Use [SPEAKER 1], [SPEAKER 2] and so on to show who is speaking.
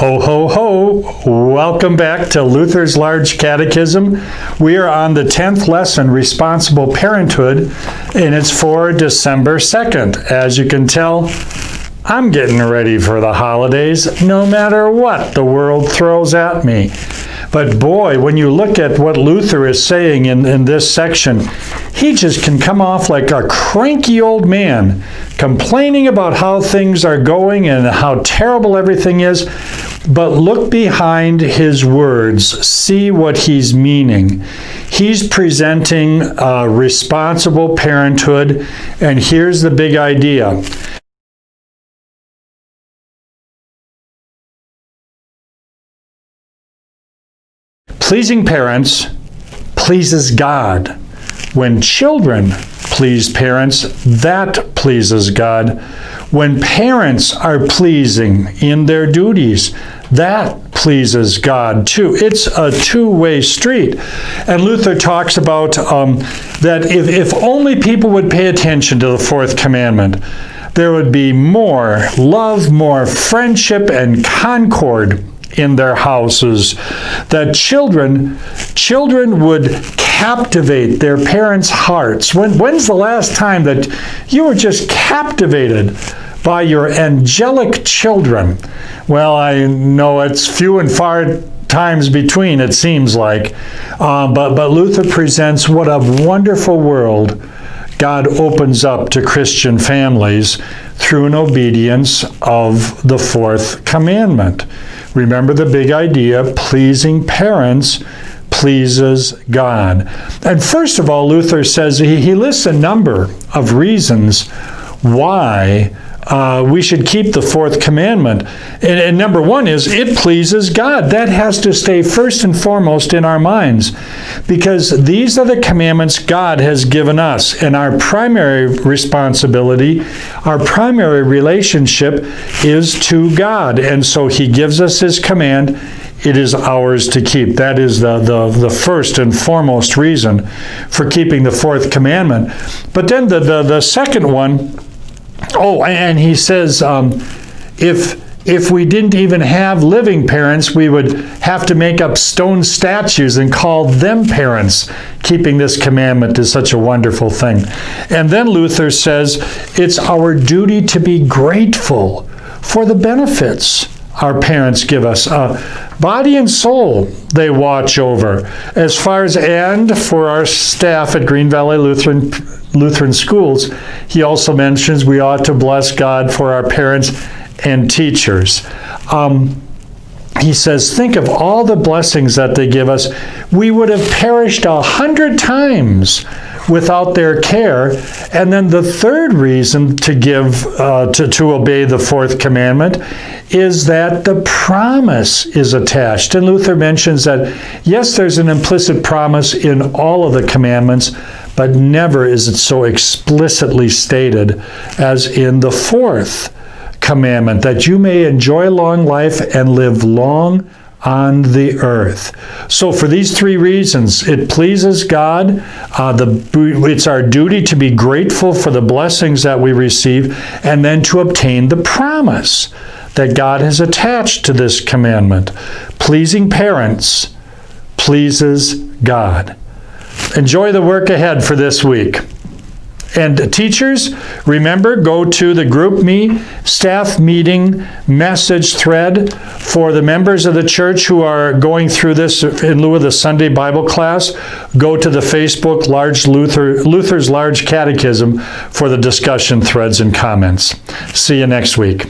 [SPEAKER 1] Ho, ho, ho! Welcome back to Luther's Large Catechism. We are on the 10th lesson, Responsible Parenthood, and it's for December 2nd. As you can tell, I'm getting ready for the holidays, no matter what the world throws at me. But boy, when you look at what Luther is saying in this section, he just can come off like a cranky old man, complaining about how things are going and how terrible everything is. But look behind his words, see what he's meaning. He's presenting responsible parenthood, and here's the big idea. Pleasing parents pleases God. When children please parents, that pleases God. When parents are pleasing in their duties, that pleases God too. It's a two-way street. And Luther talks about that if only people would pay attention to the fourth commandment, there would be more love, more friendship, and concord in their houses, that children would captivate their parents' hearts. When's the last time that you were just captivated by your angelic children? Well, I know it's few and far times between, it seems like. But Luther presents what a wonderful world God opens up to Christian families through an obedience of the fourth commandment. Remember the big idea, pleasing parents pleases God. And first of all, Luther says he lists a number of reasons why we should keep the fourth commandment. And number one is it pleases God. That has to stay first and foremost in our minds, because these are the commandments God has given us. And our primary responsibility, our primary relationship is to God. And so he gives us his command. It is ours to keep. That is the first and foremost reason for keeping the fourth commandment. But then the second one, and he says, if we didn't even have living parents, we would have to make up stone statues and call them parents. Keeping this commandment is such a wonderful thing. And then Luther says it's our duty to be grateful for the benefits our parents give us. Body and soul they watch over. As far as, and for our staff at Green Valley Lutheran Schools, he also mentions we ought to bless God for our parents and teachers. He says, think of all the blessings that they give us. We would have perished 100 times without their care. And then the third reason to give, to obey the fourth commandment is that the promise is attached. And Luther mentions that, yes, there's an implicit promise in all of the commandments, but never is it so explicitly stated as in the fourth commandment, that you may enjoy long life and live long on the earth. So for these three reasons, it pleases God. It's our duty to be grateful for the blessings that we receive, and then to obtain the promise that God has attached to this commandment. Pleasing parents pleases God. Enjoy the work ahead for this week. And teachers, remember, go to the GroupMe staff meeting message thread for the members of the church who are going through this in lieu of the Sunday Bible class. Go to the Facebook Luther's Large Catechism for the discussion threads and comments. See you next week.